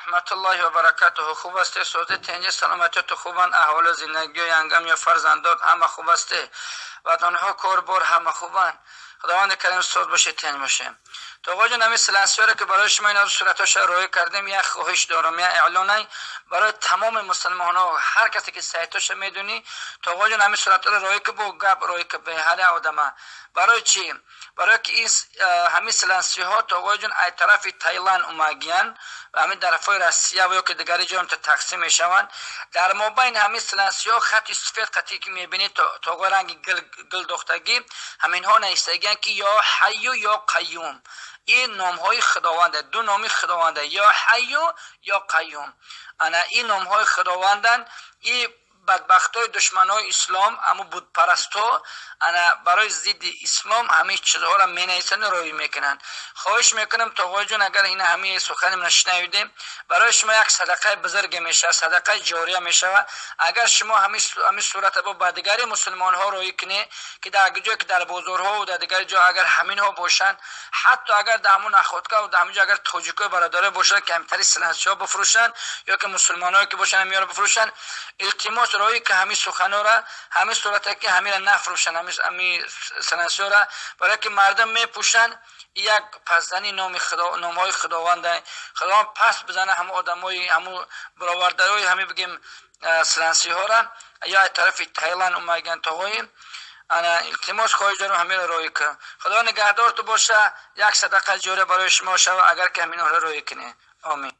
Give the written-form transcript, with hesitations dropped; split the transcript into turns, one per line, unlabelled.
رحمت الله و برکاته. خوب است؟ صحبت تنج سلامتیت خوبان، احوال زندگی و انگام یا فرزندات همه خوب است و آنها کاربار همه خوبان. خداوند کریم صحبت باشه تنج باشه. تو آقا جان همین سلنسیاره که برای شما اینا صورتاش روی کردیم، یک خواهش دارم یا اعلانه برای تمام مسلمان ها، هر کسی که سایتاش میدونی تو آقا جان همین صورت رو روی که با گپ روی که به هر آدم. برای چی؟ برای که این همین سلنسی ها تو آقا جان ای طرف تایلند اومگیان و همین طرفای روسیه و یا که دیگری جام تقسیم میشوند. در مابین همین سلنسی ها خط سفید خطی که میبینید تو آقا رنگ گل دختگی همین ها نیستگی که یا حی یا قیوم. این نام های خداونده، دو نامی خداونده، یا حی یا قیوم. انا این نام های خداوندن. این بدبخت های دشمن های اسلام اما بود پرستو انا برای ضد اسلام همه چیزها را می نیسن روی میکنن. خواهش میکنم تو آقای جون اگر این همه سخن من نشنیدیم برای شما یک صدقه بزرگ میشه، صدقه جاریه میشه. اگر شما همین صورت با دیگری مسلمان ها روی کنی که در جای که در بازارها و در دیگر جا اگر همین ها باشن، حتی اگر در همون اخوتکا و در همون جا اگر توجیکای برادره باشن که همتری سلنسی ها بفروشن یا که مسلمان ها که باشن همیار بفروشن، التماس روی که همین سخن را همین صورت که همین نفروشن همین سلنسی را، برای که مردم میپوشن یک پسدنی نام های خداوند پس بزنه همه آدمای همون برآوردهای همین بگیم سلنسی ها را یا طرف تایلند اومدن تاوی. انا التماس خواهش دارم همین روی کنه. خدا نگهدار تو باشه. یک صدقه جوره برای شما شود اگر که همین رو روی کنه. آمین.